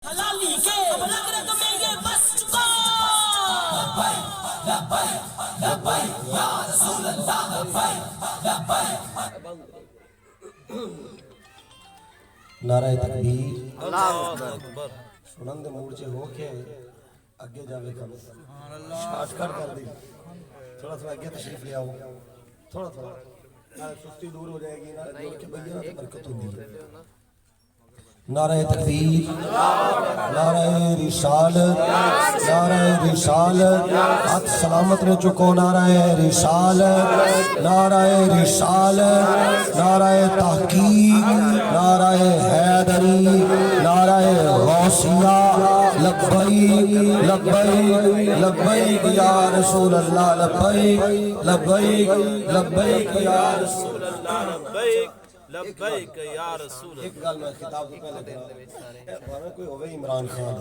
حلالی کے اب رگ رگ میں یہ بس چکا لبیک لبیک یا رسول اللہ لبیک لبیک نعرہ تکبیر اللہ اکبر سنن دے موڑ چے ہو کے اگے جاوے کم شارٹ کٹ کر دی تھوڑا تھوڑا اگے تشریف لے آؤ تھوڑا تھوڑا سستی دور ہو جائے گی نا دور کے بھئیہ نا برکت ہوندی ہے نعرہ تکبیر نعرہ رسالت نعرہ رسالت ہاتھ سلامت نے چکو نعرہ رسالت نعرہ رسالت نعرہ تحقیق نعرہ حیدری نعرہ غوثیہ لبیک لبیک لبیک یا رسول اللہ لبیک لبیک لبیک یا رسول اللہ لبیک لبیک یا رسول اللہ۔ ایک گل میں خطاب تو پہلے کرا بھاوے کوئی ہوئے عمران خان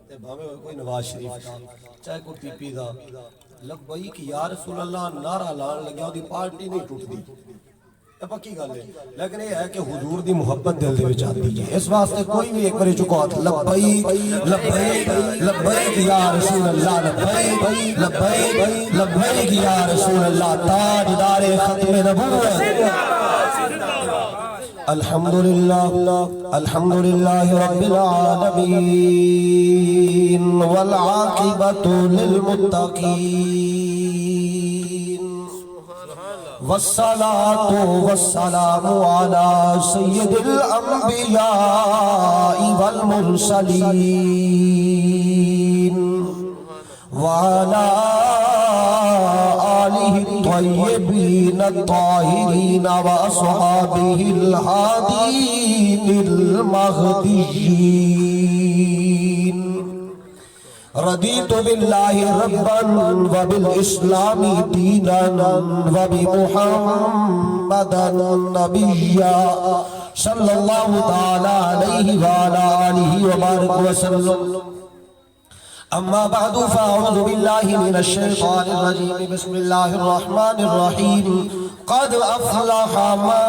تے بھاوے ہوئے کوئی نواز شریف دا چاہے کوئی پی پی دا لبیک یا رسول اللہ نعرہ لان لگیا دی پارٹی نہیں ٹوٹ دی یہ پکی گل ہے لیکن یہ ہے کہ حضور دی محبت دل دے وچ آندی ہے اس واسطے کوئی بھی ایک باری چکو ہاتھ لبیک لبیک لبیک یا رسول اللہ لبیک لبیک لبیک یا رسول اللہ تاجدار ختم نبوت الحمد لله رب العالمين والعاقبة للمتقين والصلاة والسلام على سيد الأنبياء والمرسلين وعلى آله الطيبين الطاهرين وأصحابه الهادين المهديين رضيت بالله ربا وبالإسلام دينا وبمحمدا نبيا صلى الله تعالى عليه وعلى آله وبارك وسلم اما بعد فاعوذ بالله من الشيطان الرجيم بسم الله الرحمن الرحيم قد افلح من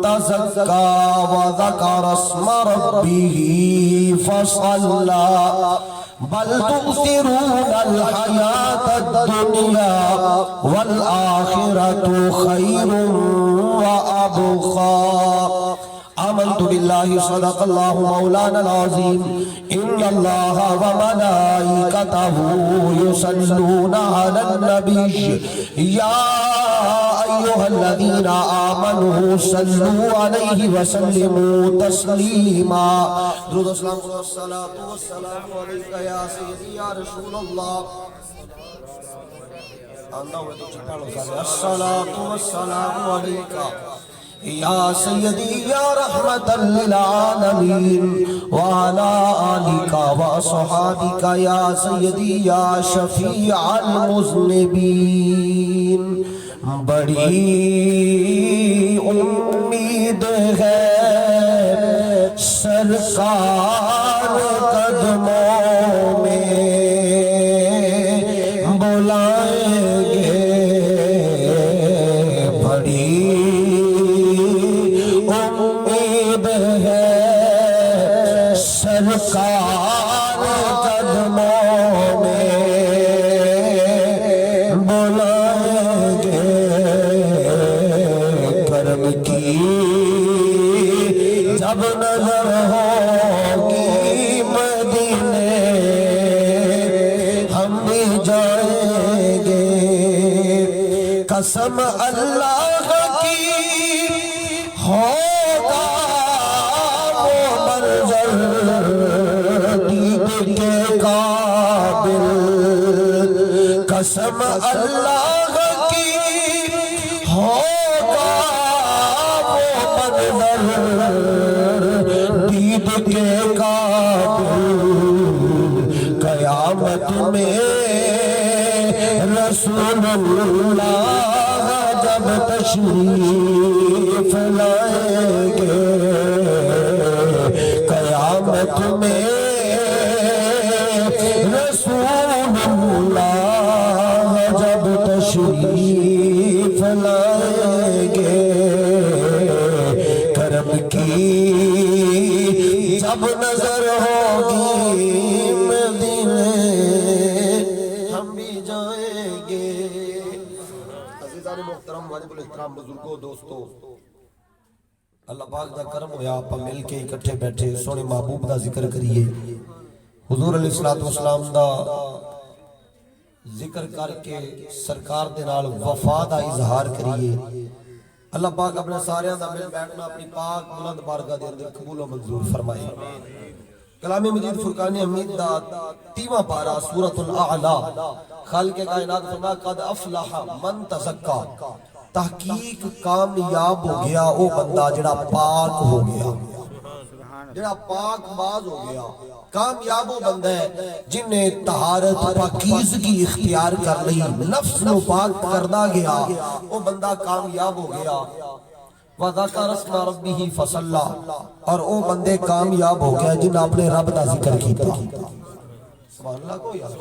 تزكى وذكر اسم ربه فصلى بل تؤثرون الحياة الدنيا والآخرة خير وأبقى آمنت بالله صدق الله مولانا العظيم إن الله وملائكته يصلون على النبي يا أيها الذين آمنوا صلوا عليه وسلموا تسليما درود والصلاة والسلام عليك يا سيدي يا رسول الله الصلاة والسلام عليك یا سیدی یا رحمت للعالمین وعلا آلک وصحابک یا سیدی یا شفیع المذنبین بڑی امید ہے سرکار قدموں میں بلائیں گے بڑی سرکار قدموں میں بلائیں گے کرم کی جب نظر ہوگی مدینے ہم بھی جائیں گے قسم اللہ کی ہوگا وہ منظر دید کے قابل قسم اللہ کی ہوگا وہ منظر دید کے قابل قیامت میں رسول اللہ جب تشریف لائیں گے قیامت میں رسول اللہ جب تشریف لائیں گے کرم کی جب نظر ہو ہوگی مدینے ہم بھی جائیں گے۔ عزیزان محترم واجب الاحترام بزرگوں دوستو، اللہ پاک دا کرم ہویا آپ مل کے اکٹھے بیٹھے سونے محبوب دا ذکر کریے، حضور علیہ السلام دا ذکر کر کے سرکار دے نال وفا دا اظہار کریے۔ اللہ پاک اپنے سارے دا مل بیٹھنا اپنی پاک بلند بارگاہ دے اندر قبول و منظور فرمائے۔ کلام مجید فرقان حمید دا 30واں پارہ سورۃ الاعلی، خالق کائنات فرمایا قد افلح من تزکا، تحقیق کامیاب ہو گیا وہ بندہ جڑا پاک ہو گیا، جڑا پاک باز ہو گیا۔ کامیاب وہ بندہ ہے جن نے طہارت پاکیزگی اختیار کر لی، نفس نو پاک کردا گیا، وہ بندہ کامیاب ہو گیا۔ وَذَكَرَ اسْمَ رَبِّهِ فَصَلَّى، اور وہ بندے کامیاب ہو گیا جن اپنے رب دا ذکر کیتا۔ سبحان اللہ کو یار،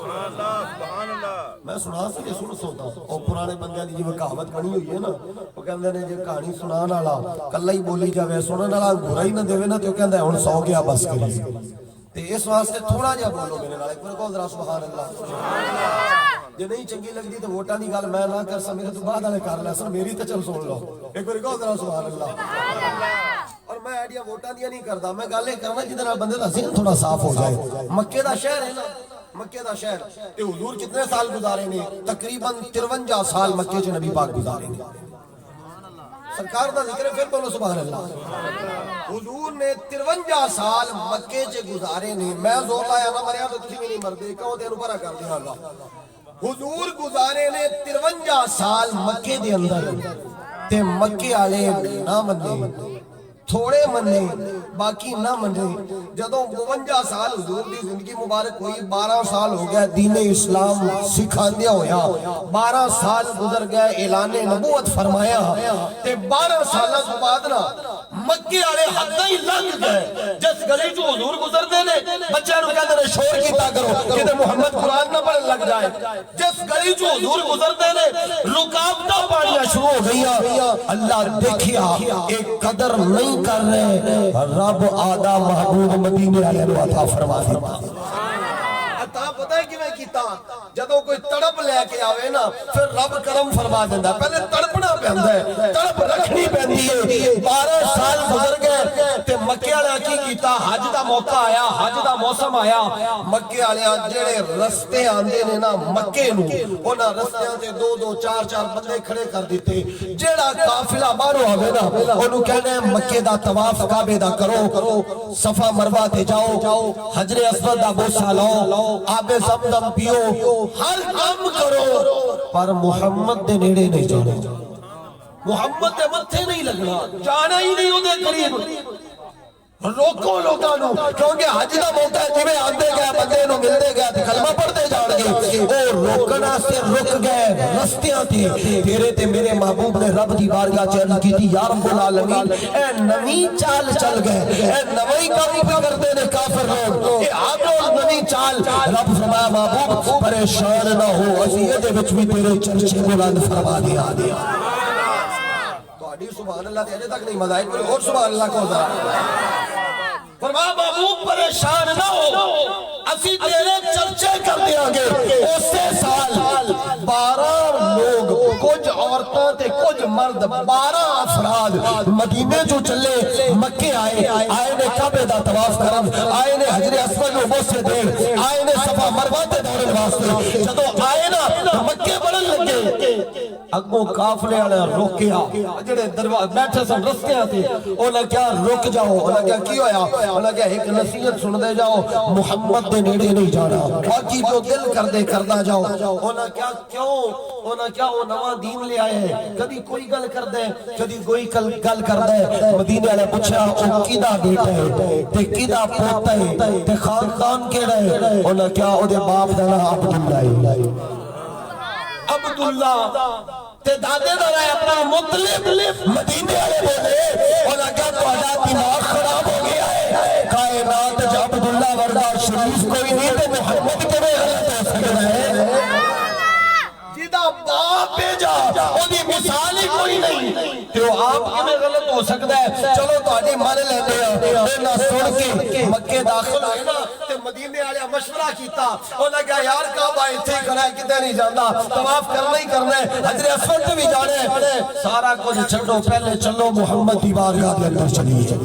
میں سنا سکے سن سوتا ہوں۔ اور پرانے بندیاں دی جو کہاوت بنی ہوئی ہے نا، وہ کہندے نے جے کہانی سنان والا کلا ہی بولی جاوے، سنن والا گورا ہی نہ دیوے نا، تو کہندا ہن سو گیا بس کری۔ تے اس واسطے تھوڑا جہا بولو میرے نال، ایک بار کہو ذرا سبحان اللہ۔ جے نہیں چنگی لگدی تے ووٹاں دی گل میں نہ کر سا، میرے تو بعد والے کر لے سن، میری تے چل سن لو، ایک بار کہو ذرا سبحان اللہ۔ اور میں ایڈیاں ووٹاں دیا نہیں کردا، میں گل یہ کرنا جدے نال بندے دا ذہن تھوڑا صاف ہو جائے۔ مکے دا شہر ہے نا، مکے دا شہر تے حضور کتنے سال گزارے نے؟ تقریباً 53 سال مکے چ نبی پاک گزارے نے۔ سرکار دا ذکر ہے، پھر بولو سبحان اللہ۔ حضور نے 53 سال مکے چ گزارے نے۔ میں زور لایا نہ مریا تو تسی بھی نہیں مردے، کہو تے انو بھرا کر دیاں گا۔ حضور گزارے نے 53 سال مکے دے اندر، تے مکے والے نہ منے، تھوڑے منے باقی نہ منے۔ جدوں 52 سال حضور دی زندگی مبارک ہوئی، 12 سال ہو گیا دین اسلام سکھاندیا ہویا، 12 سال گزر گئے اعلان نبوت فرمایا، تے 12 سالاں تو بعد نا مکے والے حداں ہی لنگ گئے۔ جس گلی چ حضور گزردے نے بچیاں نوں کہندے نے شور کیتا کرو کہ محمد قرآن نہ پڑھن لگ جائے۔ جس گلی چ حضور گزردے نے رکاوٹاں پاڑیاں شروع ہو گئیاں۔ اللہ دیکھیا ایک قدر نہیں کر رہے، رب آدھا محبوب مدینے والے نو عطا فرما دیتا۔ عطا پتہ ہے کیویں کیتا؟ جدوں کوئی تڑپ لے کے آوے نا، پھر رب کرم فرما دیندا۔ پہلے تڑپنا پیندا ہے، تڑپ رکھنی پیندی ہے۔ 12 سال گزر گئے تے مکے والے کی کیتا؟ حج دا موقع آیا، حج دا موسم آیا، مکے والے جڑے رستے آندے نے نا مکے نو، انہاں رستیاں تے 2-2 4-4 بندے کھڑے کر دیتے۔ جیڑا قافلہ باہروں آوے نا اونوں کہنے مکے دا طواف کعبے دا کرو، صفا مروہ تے جاؤ، حجر اسود دا بوسہ لاؤ، آب زمزم پیو، ہر کام کرو، پر محمد دے نیڑے نہیں جانا، محمد دے متھے نہیں لگنا، جانا ہی نہیں اودے قریب۔ روکو لوگاں نوں، کیونکہ حج دا موقع ہے، جویں آندے گئے بندے نوں ملدے گئے تے کلمہ پڑھدے جان گے، او روکنا سے رک گئے رستیاں تے۔ تیرے تے میرے محبوب نے رب دی بارگاہ چ عرض کیتی، یا رب العالمین اے نویں چال چل گئے، اے نویں کام پہ کردے نے کافر لوگ، اے آگے نویں چال۔ رب فرمایا محبوب پریشان نہ ہو، اسی دے وچ بھی تیرے چرچے بلند فرما دیا۔ سبحان اللہ تے اجے تک نہیں مزہ آئی، اور سبحان اللہ کو ذرا فرمایا محبوب پریشان نہ ہو، اسی تیرے چرچے کر دیا گے۔ اسی سال 12 لوگ، کچھ عورتاں تے کچھ مرد، 12 افراد مدینے جو چلے، مکے آئے نے کعبے دا طواف کرن، آئے نے حجر اسود نو بوسے دین، آئے نے صفا مروہ تے دوڑن واسطے۔ جدوں آئے نا مکے بڑھن لگے، اگوں قافلے والے روکیا، جڑے بیٹھے سن رستیاں تے، انہاں کیا رک جاؤ، انہاں کیا کی ہویا؟ انہاں کیا ایک نصیحت سن دے جاؤ، محمد دے نیڑے نہیں جانا، باقی جو دل کر دے کردا جاؤ۔ انہاں کیا کیوں؟ انہاں کیا وہ نواں دین لے آئے ہیں، کدی کوئی گل کر دے، کدی کوئی گل کر دے۔ مدینے والے پوچھا او کیدا بیٹا ہے تے کیدا پوتا ہے تے خاندان کیڑا ہے؟ انہاں کیا او دے باپ دا نام عبداللہ ہے، عبداللہ تے دادے دا ہے اپنا مطلب۔ مدینے والے بولے، انہاں کیا تہاڈا دماغ خراب ہو گیا ہے؟ کائنات جب عبداللہ ورگا شریف کوئی نہیں تے محمد کیویں غلط ہو سکدا ہے؟ جیدا باپ بھیجا اودی مثال ہی کوئی نہیں تے وہ آپ کیویں غلط ہو سکدا ہے چلو تہاڈی مان لیندے ہاں نہ سن کے مکے داخل ہوئے نا تے مدینے والے مشورہ کیتا انہاں کہا یار کعبہ ایتھے ہی کھڑا ہے کتے نہیں جاندا طواف کرنا ہی کرنا ہے حجر اسود تے بھی جانا ہے سارا کچھ چھڈو پہلے چلو محمد دی بارگاہ دے اندر چلیے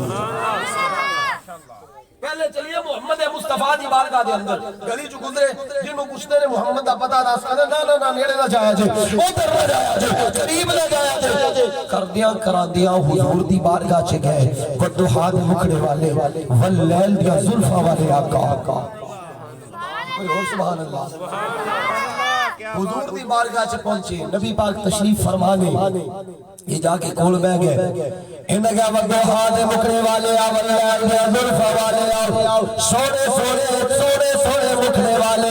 پہلے چلیے محمد مصطفیٰ دی بارگاہ دے اندر گلی جو گزرے جنہوں پوچھتے نے محمد دا پتہ دس کہتے نا نیڑے نہ جایا جے ادھر نہ جایا جے قریب نہ جایا جے کردیاں کراندیاں حضور دی بارگاہ چ گئے والضحیٰ دے مکھڑے والے واللیل دیا زلفاں والے آقا سبحان اللہ حضور دی بارگاہ چ پہنچے نبی پاک تشریف فرمانے یہ جا کے کول بہ گئے انہاں کہا والضحیٰ دے مکھڑے والے واللیل دیا زلفاں والے سونے سونے سونے سونے مکھڑے والے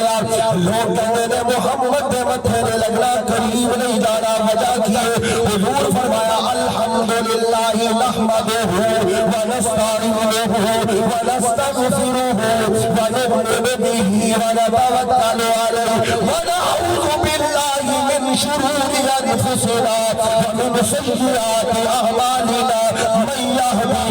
لوگ کہتے ہیں محمد دے متھے نے لگنا قریب نہیں جانا وجہ کیے حضور فرمایا الحمدللہ نحمدہ ونستعینہ ونستغفرہ ونؤمن بہ ونتوکل علیہ ونعوذ باللہ من شرور انفسنا ومن سیئات اعمالنا من یہدہ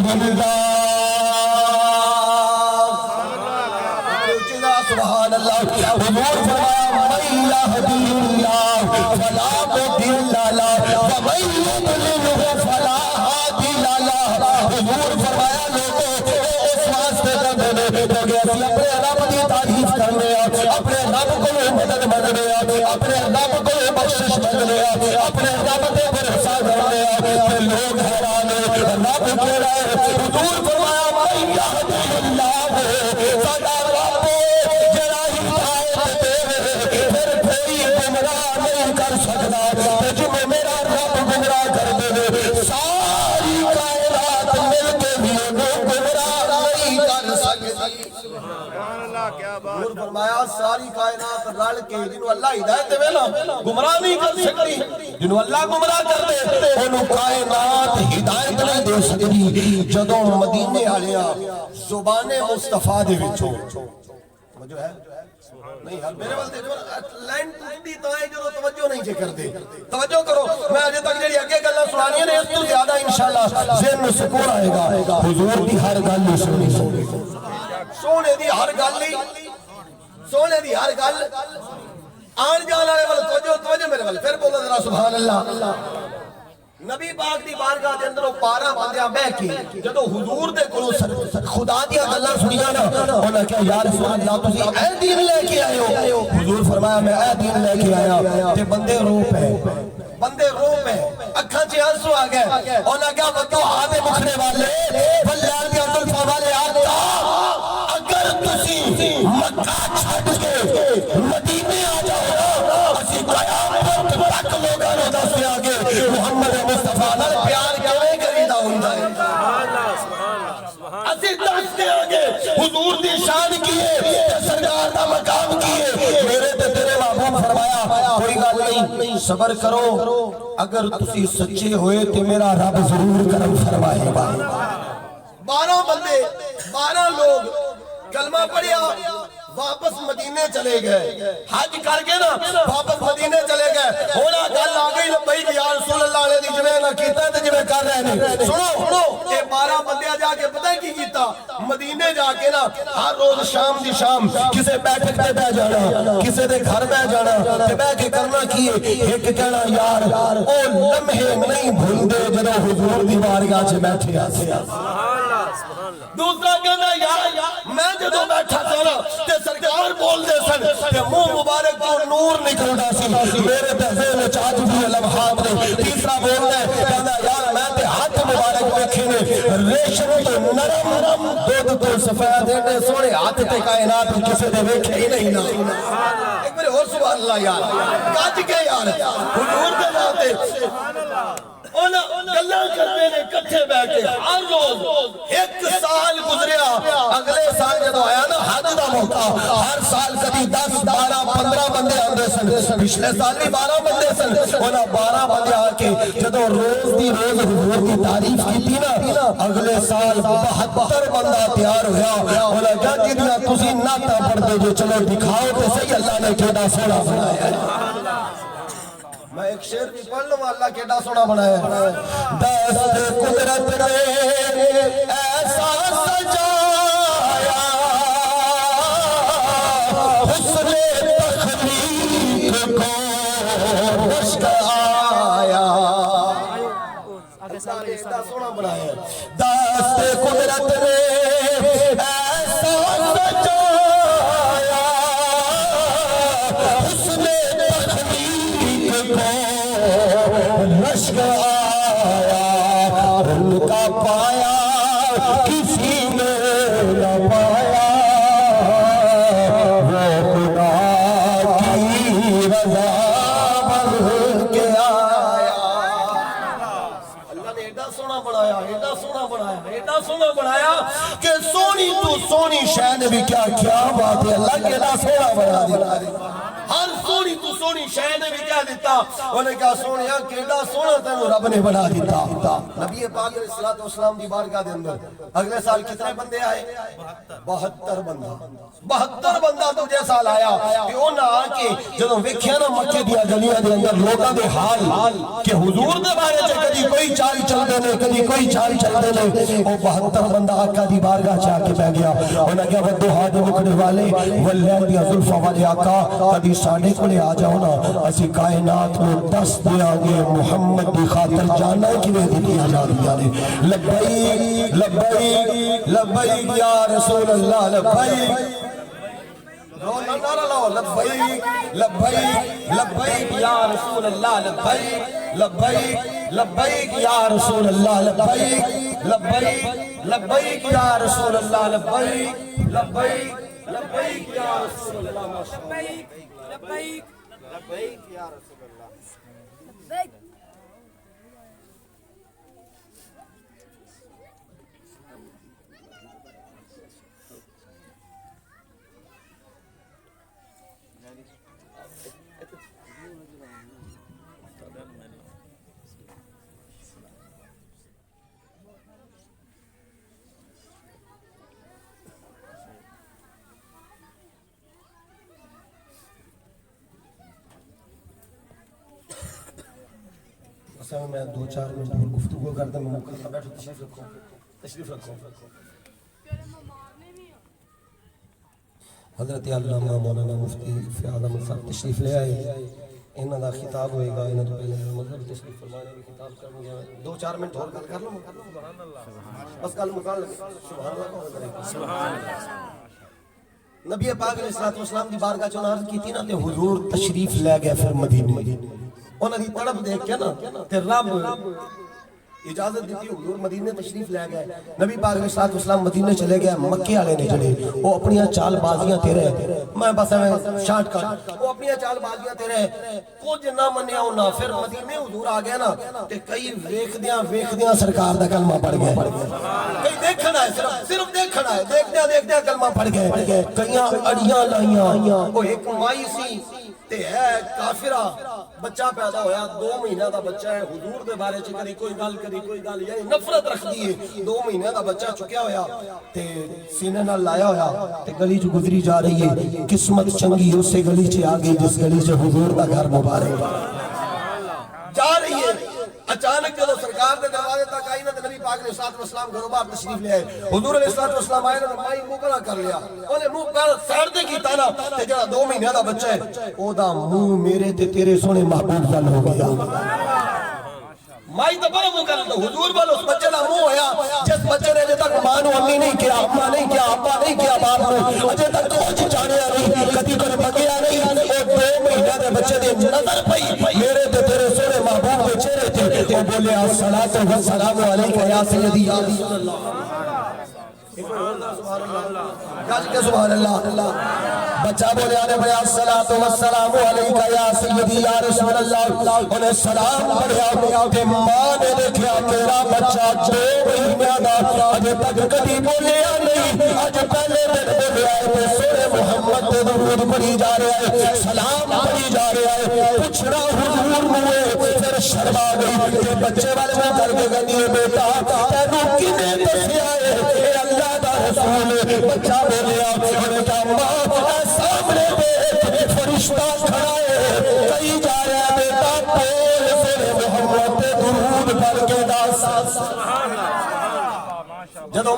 اللہ سبحان اللہ حضور فرمایا من یہدہ اللہ فلا مضل لہ ومن یضلل فلا ہادی لہ حضور فرمایا لوگوں اس واسطے کرنے لوگ اسی اپنے رب کی تعریف کرنے اپنے رب کو مدد منگنے اپنے رب کو بخشش منگنے اپنے رب کے بھروسہ کرنے لوگ حیران رب کہہ ہے حضور فرمایا من یہدہ اللہ ساڈا رب جڑا ہدایت دے پھر کوئی گمراہ نہیں کر سکتا جب میرا رب گمراہ کر دے ساری کائنات مل کے بھی گمراہ نہیں کر سکتی حضور فرمایا ساری کائنات رل کے جنہوں اللہ ہدایت دے نا گمراہ نہیں کر سکتی جنہوں اللہ گمراہ کر دے انہوں کائنات ہدایت نہیں دے سکتی جدوں مدینے والے زبان مصطفیٰ دے وچوں جو ہے نہیں میرے والے لائن ٹوٹی تو ہے جو توجہ نہیں جے کر دے توجہ کرو میں اجے تک جڑی اگے گلاں سنانیاں نے اس تو زیادہ انشاءاللہ ذہن میں سکون آئے گا حضور دی ہر گل سنی سونے دی ہر گل سونے دی ہر گل آن جان والے والے توجہ میرے والے پھر بولو ذرا سبحان اللہ نبی پاک دی بارگاہ دے اندر 12 بندیاں بیٹھ کے جدوں حضور دے کولوں خدا دی گلاں سنیاں نا انہاں کہا یا رسول اللہ تسی اے دین لے کے آئے ہو حضور فرمایا میں اے دین لے کے آیا تے بندے رو پے اکھاں چ آنسو آ گئے انہاں کہا والضحیٰ دے مکھڑے والے واللیل دیا زلفاں والے آقا اگر تسی مکہ چھڈ کے مدینے آ جاؤ اسی قیامت تک لوگاں نوں دسیا گے محمد مصطفیٰ نال پیار کیویں کریدا ہوندا ہے اسی دس دے آگے حضور دی شان کیے سرکار دا مقام کیے میرے تے تیرے محبوب فرمایا کوئی گل نہیں صبر کرو اگر تسی سچے ہوئے تے میرا رب ضرور کرم فرمائے گا 12 بندے 12 لوگ کلمہ پڑھیا واپس مدینے چلے گئے حج کر کے نا واپس مدینے چلے گئے ہونا گل آ گئی لبیک یا رسول اللہ علیہ دی جویں نہ کیتا تے جویں کر رہے نے سنو اے 12 بندے جا کے پتہ کی کیتا مدینے جا کے نا ہر روز شام دی شام کسے بیٹھک تے بیٹھ جانا کسے دے گھر بیٹھ جانا تے بیٹھ کے کرنا کی ایک کہنا یار او لمحے نہیں بھوندے جدوں حضور دی بارگاہ چ بیٹھے دوسرا کہنا یار میں جدوں بیٹھا تھا تے سرکار بول دے سن تے منہ مبارک تو نور نکلدا سی میرے تے ذہن وچ اج بھی لمحات نے تیسرا بولدا ہے کہندا یار میں تے ہاتھ مبارک ویکھے نے ریشم تو نرم دودھ تو سفید نے سونے ہاتھ تے کائنات کسے دے ویکھے ہی نہیں نا ایک بار اور سبحان اللہ یار گج کے یار حضور دے نام تے سبحان اللہ گلاں کرتے نے کٹھے بیٹھے ہر روز ایک سال گزریا اگلے سال جدوں آیا نا حج دا موقع ہر سال کبھی 10 12 15 بندے آندے سن پچھلے سال بھی 12 بندے سن انہاں 12 بندے آ کے جدوں روز دی روز حضور دی تعریف کیتی نا اگلے سال 72 بندہ تیار ہویا انہاں کہا جدیاں تسی نعتاں پڑھدے جو چلو دکھاؤ تے صحیح اللہ نے کیڑا سونا بنایا میں ایک شعر بھی پڑھ لوں اللہ کیڈا سونا بنایا ہے دست قدرت نے ایسا سجایا حسن تخلیق کو مشک آیا اللہ نے ایڈا سونا بنایا ہے دست قدرت نے ایسا سجایا حسن تخلیق کو مشک آیا ان کا پایا کسی نے نہ پایا وہ خدا کی رضا بن کے آیا اللہ نے ایڈا سونا بنایا ایڈا سونا بنایا ایڈا سونا بنایا کہ سونی تو سونی شے نے بھی کیا کیا بات ہے اللہ کے ایڈا سونا بنا دیا ہر سونی تو سونی شے نے بھی کیا دیتا انہیں کہا سونیا کیڈا سونا تینوں رب نے بنا دیتا نبی پاک علیہ الصلوۃ والسلام دی بارگاہ دے اندر اگلے سال کتنے بندے آئے 72 بندہ دوجے سال آیا کہ انہاں آ کے جدوں ویکھیا نا مکے دی گلیاں دے اندر لوکاں دے حال کہ حضور دے بارے چ کدی کوئی چال چلدے نے کدی کوئی چال چلدے نے او 72 بندہ آقا دی بارگاہ چ آ کے بیٹھ گیا انہاں کہا ودوہا دے مکھڑے والے واللیل دی زلفاں والے آقا کدی ساڈے کولے آ جاؤ نا اسی کائنات نوں دس دیاں گے محمد دی خاطر جانا کیویں دتیاں جاندیاں نے لبیک لبیک لبیک یا رسول اللہ لبیک لبیک لبیک لبیک یا رسول اللہ لبیک لبیک لبیک یا رسول اللہ لبیک لبیک لبیک یا رسول اللہ لبیک لبیک لبیک یا رسول اللہ لبیک لبیک لبیک یا رسول اللہ میں 2-4 منٹ اور گفتگو کرتا ہوں بیٹھو تشریف رکھو حضرت علامہ مولانا مفتی فیاض احمد صاحب تشریف لے آئے انہاں دا خطاب ہوئے گا انہاں تو پہلے مذہب تشریف فرمانے بھی خطاب کروں گا 2-4 منٹ اور گل کر لوں بس گل مکان لگے سبحان اللہ سبحان اللہ نبی پاک علیہ الصلوۃ والسلام دی بارگاہ چ عرض کیتی نا تے حضور تشریف لے گئے پھر مدینے انہاں دی طرف دیکھ کے نا تے رب اجازت دیتی حضور مدینے تشریف لے گئے نبی پاک علیہ الصلوۃ والسلام مدینے چلے گئے مکے والے نے جڑے وہ اپنی چال بازیاں تے رہے میں بس شارٹ کٹ وہ اپنی چال بازیاں تے رہے کچھ نہ منیا انہاں پھر مدینے حضور آ گیا نا تے کئی ویکھدیاں سرکار دا کلمہ پڑھ گئے کئی دیکھنا ہے صرف دیکھنا ہے دیکھدیاں کلمہ پڑھ گئے کئیاں اڑیاں لائیاں وہ ایک مائی سی تے ہے کافرہ بچہ پیدا ہویا 2 مہینہ دا بچہ ہے حضور دے بارے چ کدی کوئی گل یعنی نفرت رکھ دی ہے 2 مہینے دا بچہ چکیا ہویا تے سینے نال لایا ہویا تے گلی چ گزری جا رہی ہے قسمت چنگی اسے گلی چ آ گئی جس گلی چ حضور دا گھر مبارک جا رہی ہے اچانک جب سرکار دے دروازے تک آئی نا تے نبی پاک علیہ الصلوۃ والسلام گھروں باہر تشریف لے آئے حضور علیہ الصلوۃ والسلام آئے نا مائی منہ کلا کر لیا اونے منہ پر سائڈ تے کیتا نا تے جڑا 2 مہینے دا بچہ ہے او دا منہ میرے تے تیرے سونے محبوب نال ہو گیا مائی تو بڑا منہ کر لو حضور والو اس بچے دا منہ ہویا جس بچے نے اجے تک ماں نو امی نہیں کیا اما نہیں کیا ابا نہیں کیا باپ نو اجے تک کچھ جانیا نہیں کدی کوئی بگیا نہیں او 2 مہینے دے بچے دی نظر پئی میرے تے تیرے سونے محبوب دے چہرے تے او بولے الصلاۃ والسلام علیک یا سیدی یا رسول اللہ سبحان اللہ بچہ بولے آنے بڑھیا الصلاۃ والسلام علیک یا سیدی یا رسول اللہ انہیں سلام پڑھیا تے ماں نے دیکھا تیرا بچہ 2 مہینے دا اجے تک کبھی بولیا نہیں اج پہلے دن بولیا ہے تے سورہ محمد تے درود پڑھی جا رہا ہے سلام پڑھی جا رہا ہے پوچھنا حضور ہوئے پھر شرما گئی تے بچے والے میں کر کے گئی بیٹا تینوں کنے دسیا ہے اے اللہ دا رسول بچہ بولیا انہیں کہا ماں سامنے دیکھ فرشتہ کھڑا ہے کہیں جا رہا ہے بیٹا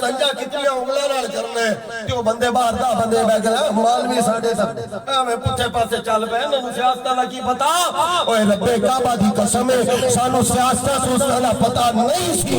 ਸੰਜਾ ਕਿਤਨੀਆਂ ਉਂਗਲਾਂ ਨਾਲ ਕਰਨਾ ਤੇ ਉਹ ਬੰਦੇ ਬਾਹਰ ਦਾ ਬੰਦੇ ਬੈਗ ਲੈ ਮੌਲਵੀ ਸਾਡੇ ਐਵੇਂ ਪੁੱਠੇ ਪਾਸੇ ਚੱਲ ਪਏ ਇਹਨਾਂ ਨੂੰ ਸਿਆਸਤਾਂ ਦਾ ਕੀ ਪਤਾ ਓਏ ਰੱਬੇ ਕਾਬਾ ਦੀ ਕਸਮ ਹੈ ਸਾਨੂੰ ਸਿਆਸਤਾਂ ਸੂਸਤਾਂ ਦਾ ਪਤਾ ਨਹੀਂ ਸੀ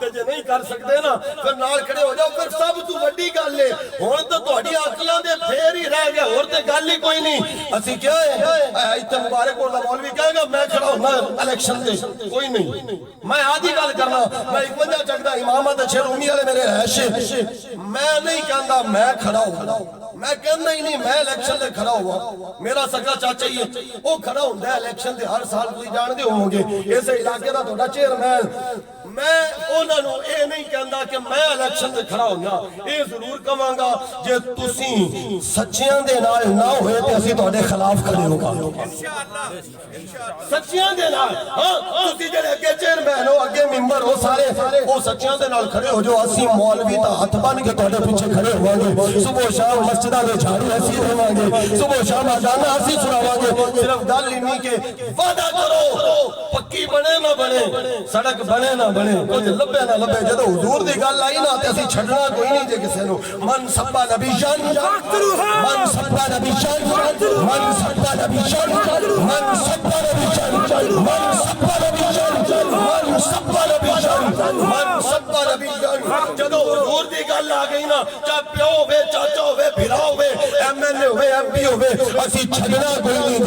تے جے نہیں کر سکتے نا پھر نال کھڑے ہو جاؤ پھر سب تو وڈی گل ہے ہن تے تہاڈی عقلاں دے پھیر ہی رہ گئے اور تے گل ہی کوئی نہیں اسی کیا ہے ایتھے مبارک پور دا مولوی کہے گا میں کھڑا ہونا الیکشن تے کوئی نہیں میں آدھی گل کرنا میں 51 چکدا امام تے شیر امی والے میرے رہائش میں نہیں کہندا میں کھڑا ہوں میں کہنا ہی نہیں میں الیکشن تے کھڑا ہوا میرا سگا چاچا ہی ہے وہ کھڑا ہوندا ہے الیکشن تے ہر سال کوئی جان دے ہوں گے اس علاقے دا تہاڈا چیئرمین میں انہاں نوں اے نہیں کہندا کہ میں الیکشن تے کھڑا ہونا اے ضرور کہاں گا جے تسی سچیاں دے نال نہ ہوئے تے اسی تہاڈے خلاف کھڑے ہو گا سچیاں دے نال ہاں تسی جڑے اگے چیئرمین ہو اگے ممبر ہو سارے او سچیاں دے نال کھڑے ہو جو اسی مولوی دا ہاتھ بن کے تہاڈے پیچھے کھڑے ہوواں گے صبح شام مسجداں دے جھاڑو اسی ہوواں گے صبح شام اذان اسی سناواں گے صرف گل ہی نہیں کہ وعدہ کرو پکی بنے نہ بنے سڑک بنے نہ بنے کچھ لبے نہ لبے جدو حضور دی گل آئی نا تے اسی چھڈنا کوئی نہیں جے کسے نو من سبا نبی شان من سبا نبی شان من سبا نبی شان من سبا نبی شان من سبا نبی شان من سبا نبی شان من سبا نبی شان جدو حضور دی گل آ گئی نا چاہے پیو ہوے چاچا ہوے بھرا ہوے ایم ایل اے ہوے ایم پی ہوے اسی چھڈنا کوئی نہیں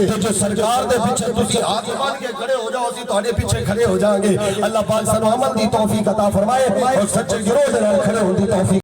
تے جو سرکار دے پیچھے تسی ہاتھ بن کے کھڑے ہو جاؤ اسی تہاڈے پیچھے کھڑے ہو جائیں گے اللہ پاک سانو عمل دی توفیق عطا فرمائے اور سچے گروہ دے نال کھڑے ہون دی توفیق